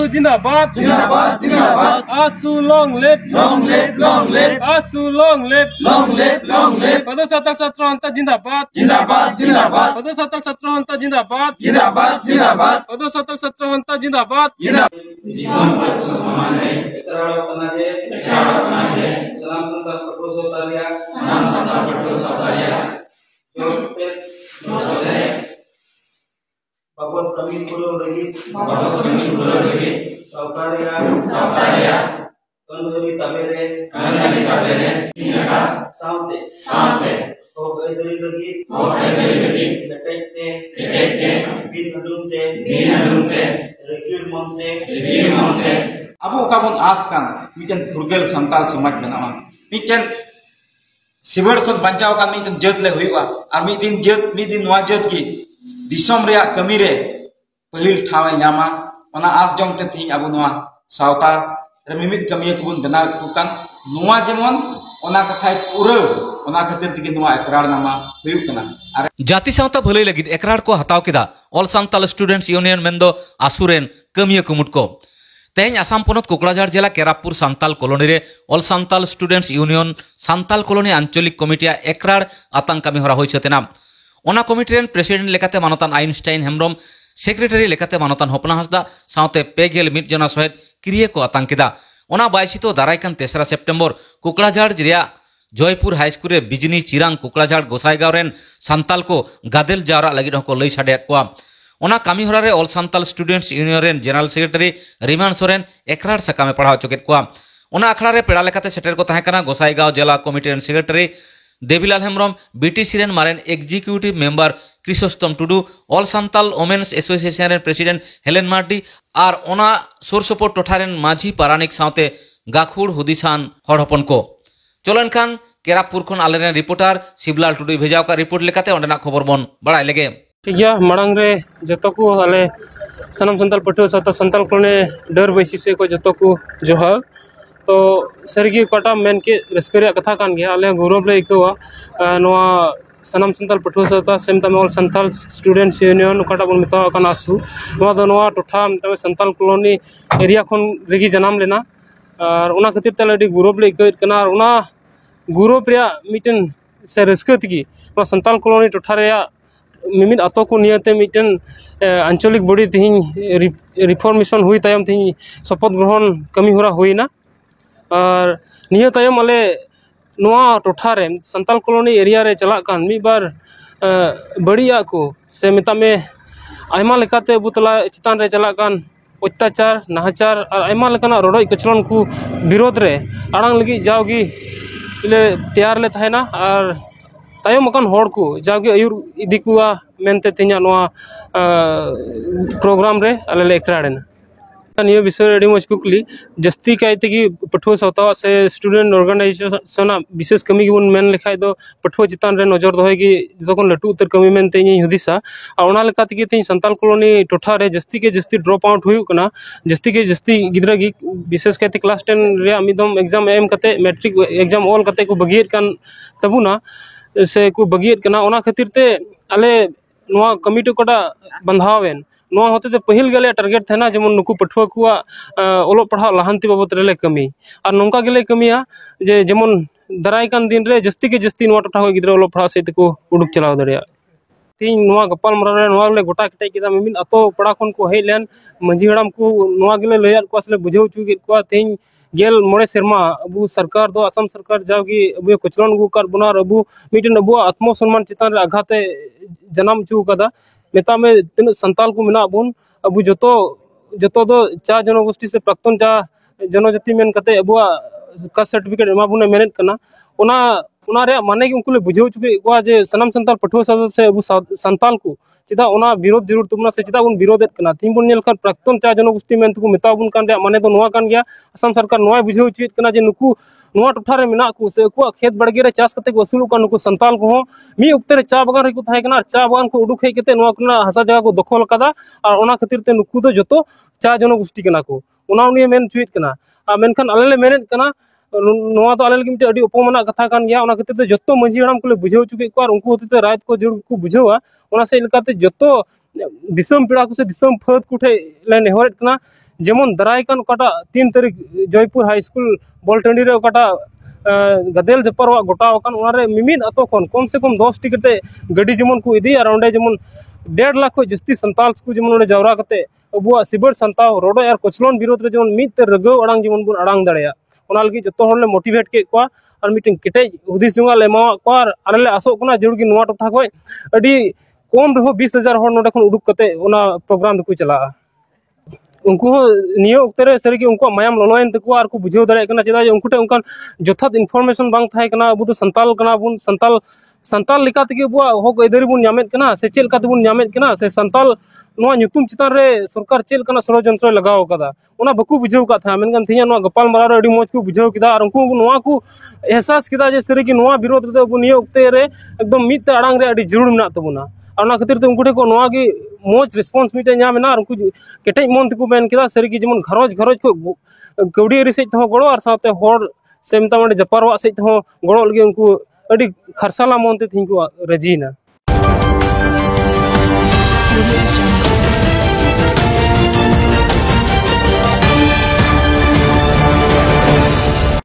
ASU Jindabad, Jindabad, Jindabad. ASU long live, Long live, long live. ASU long live, Long live, long live. Pada Satal Satrahanta Jindabad, Jindabad, Jindabad. Pada Satal Satrahanta Jindabad, Jindabad, Jindabad. Pada Satal Satrahanta Jindabad. Disam Samane. Salam Santal Patu Sotalia. Salam Santa Berdosa. Babon kami pulang lagi. Bapak kami pulang lagi. Sautaria. Kanduri tabere. Kami tabere. Inaka. Sampai. Oh dari lagi. Lagi. Ketete. Bin adunte. Rekil monte. Abu kabun askan miten burgel santal समाज बनावा miten सिबड़ खन बचाव का miten जत ले हुआ और miten दिन नवा जत की दिसम रे कमी रे पहिल ठावे नामा ओना आस जंग ते थी अबु नवा सावता रे मिमित कमी कुबुन बना कुकान नवा जेमन ओना कथाय पुरे ओना खातिर तिगे नवा एकरार नामा हुयु कना जाति सावता भलाई लगिद एकरार को हताव केदा ऑल सांताल स्टूडेंट्स यूनियन मेंदो आसुरेन कमिया कुमुट को तेज आसाम पनत कोकड़ाझाड़ जिला केरापुर सांताल कॉलोनी रे all Santal students union Santal colony आंचलिक कमिटिया एकरार आतंक कमी हरा होई छतेना ओना कमिटी रेन प्रेसिडेंट लेकाते मानतान आइनस्टाइन हेम्ब्रम सेक्रेटरी लेकाते मानतान होपना हसदा सावते पेगेल मिट जना सहित क्रिया को आतंक केदा ओना बायसितो दारायकान 3 सेप्टेम्बर कोकड़ाझाड़ जिला जयपुर हाई स्कूल रे बिजनी चिरांग कोकड़ाझाड़ गोसाईगांव रेन सांताल को गादेल जावरा लगिद को लई साडे कोआ ओना कामी होरा रे ऑल सांताल स्टूडेंट्स यूनियन रेन जनरल सेक्रेटरी रिमान सोरेन एकरार सकामे पढ़ाव चुकेत कोआ ओना अखड़ा रे पेड़ा लेकाते सेटर को ताहें कना गोसाईगांव जिला कमिटी रेन सेक्रेटरी देवीलाल हेम्ब्रम बीटीसी रेन मारेन executive member Chrysostom Tudu all Santal women's association रेन प्रेसिडेंट हेलेन मार्डी और ओना सोर सपोर्ट टोठा रेन माझी पारानिक सावते गाखुड़ हुदिसान हड़ हपन को चलन खान केरापुर खन आले रेन रिपोर्टर शिवलाल टुडू भेजाव का रिपोर्ट लेकाते ओंडेना खबर बन बड़ाय लेगे ठीक गया मांग रे जतो को आले सनम संताल पठुआ साता संताल कोने डर बैसी से को जतो को जोहार तो सरगी कटा मेन के रस्करिया कथा कान गया आले गौरव ले इकवा नोआ सनम संताल पठुआ साता सेम तमल संताल स्टूडेंट्स यूनियन कटा बन मिता कान आसु नोआ दो नोआ टोठा तमे संताल कॉलोनी एरिया खन रेगी जनाम लेना और उना खातिर तले डी गौरव ले इकत कना और उना गौरव रिया मिटन से रस्क तगी नोआ संताल कॉलोनी टोठा रिया मिमित आतो को नियते मिटन आंचलिक बॉडी तिहिं रिफॉर्मेशन हुई तायम तिहिं शपथ ग्रहण कमी होरा हुईना और निय तायम आले नोआ टोठा रे संताल कॉलोनी एरिया रे चला कान मी बार बड़िया को से मिता में आयमा लेकाते बुतला चितान रे चला कान अत्याचार नाहचार और आयमा लेकाना रोडोय कचलन को विरोध रे आड़ांग लगी जाओगी ले तैयार ले थायना और तायम अकान हड़ को जागे आयुर इदी कुआ मेनते तिना नोआ प्रोग्राम रे आले ले एकराडेना नियो विषय अड़ी मज कुकली जस्ती कायते की पठुआ सावता से स्टूडेंट ऑर्गेनाइजेशन विशेष कमी गिबन मेन लेखाय दो पठुआ चितान रे नजर दोहय की जतोन लटू उतर कमी मेनते इन हुदिसा आ ओना लेकाते की तिन संताल कॉलोनी टोठा रे जस्ती के जस्ती ड्रॉप आउट हुयु कना जस्ती के जस्ती गिदरा गी विशेष कायते क्लास 10 रे मिदम एग्जाम एम कते मैट्रिक एग्जाम ऑल कते को बगियत कान तबुना से को बगियत कना ओना खातिर ते आले नोआ कमिटी कोटा बंधावेन नोआ होते ते पहिल गेले टारगेट थेना जेमन नुकु पठुआ कुआ ओलो पढ़ा लहांती बाबत रेले कमी और नोंका गेले कमिया जे जेमन दराय कान दिन रे जस्ती के जस्ती नोआ टोठा को गिदरा ओलो पढ़ा से को उडुक चलाव दरिया तीन नोआ गपाल मरा रे नोआ ले गोटा कटे किदा मिमिन अतो पड़ा खन को हेलेन मंजी हड़ाम को नोआ गेले लयात को असले बुझाव चुगित को तीन गेल मोड़े शर्मा अबू सरकार दो असम सरकार जाओगी अबू कचरन गु कर बनार अबू मिटन अबू आत्मसम्मान चितान रे आघाते जन्म चु कदा नेता में तीन संताल को मिना बुन अबू जतो जतो दो चा जनगोष्ठी से प्राक्तन चा जनजाति मेन कते अबू कास्ट सर्टिफिकेट एमा बुने मेनेट कना ओना ओना रे माने कि उनकुले बुझाव चुके को जे सनम संताल पठुआ से अबू संताल को चिदा ओना विरोध जरूर तुमना से चिदा उन विरोध कना तीन बुन नेल खान प्राक्तन चा जनगोष्ठी मेन को मिता बुन कान रे माने तो नोआ कान गया असम सरकार नोआ बुझाव चित कना जे नुकु नोआ टोठा रे मिना को से को खेत बड़गे रे चाष कते को असुल का नुकु संताल को मी उक्ते रे चा बगान रे को थाय कना चा बगान को उडुक हे कते नोआ कना हसा जगह को दखल कदा और ओना खातिर ते नुकु दो जतो चा जनगोष्ठी कना को ओना उनी मेन चुत कना आ मेनखान आले ले मेनेत कना नोआ तो आले लगी मिटे अडी उपमना कथा कान गया ओना खातिर ते जतो मंझी हड़ाम को ले बुझाव चुके को और उनको होते रायत को जरूर को बुझावा ओना से इलकाते जतो दिसम पेड़ा को से दिसम फद कुठे ले नेहरत कना जेमन दरायकन कटा 3 तारीख जयपुर हाई स्कूल बॉलटंडी रे कटा गदेल जपारवा गोटाव कन उनारे मिमिन अतो कोन कम से कम 10 टिकटे गड्डी जेमन को इदी और ओंडे जेमन 1.5 लाख को जस्ती संताल को जेमन ओंडे जावरा कते अबुआ सिबर संताव रोडो यार कोचलोन विरोध रे जेमन मित ते रगो अड़ांग जेमन बुन अड़ांग दड़या ओना लगी जतो होले मोटिवेट के को और मीटिंग केटे हुदिस जुंगा ले मा को और आले आसो कना जरुर की नोआ टोठा कोय अडी कम रहो 20,000 हर नोडे खन उडुक कते ओना प्रोग्राम को चला उनको नियो उक्तरे सरी उनको मायाम ललोयन तको आर को बुझाव दाड़े कना चेदा उनको टे उनकान जथात इनफॉरमेशन बांग थाय कना अबु तो संताल कना बुन संताल लिका तके बुआ हक एदरी बुन न्यामेत कना से चेल काते बुन न्यामेत कना से संताल नोआ ᱧᱩᱛᱩᱢ चितान रे सरकार चेल कना षড়যন্ত্র लगाव कदा ओना बकु बुझाव का था मेनगन थिया नोआ गपाल मारा रे अडी मोज को बुझाव किदा और उनको नोआ को एहसास किदा जे सरी की नोआ विरोध रे अबु नियो उक्ते रे एकदम मित अड़ांग रे अडी जरूर मेना तबुना और खातिर ते उनको को नोआ की मोज रिस्पांस मिटे ᱧᱟᱢᱮᱱᱟ और उनको केटे मन तको मेन किदा सरी की जेमन घरोज को कौड़ी रे सेट हो गड़ो और साथे होर से मता जपारवा सेट हो गड़ो लगे उनको अडी खरसाला मन ते थिंको रजीना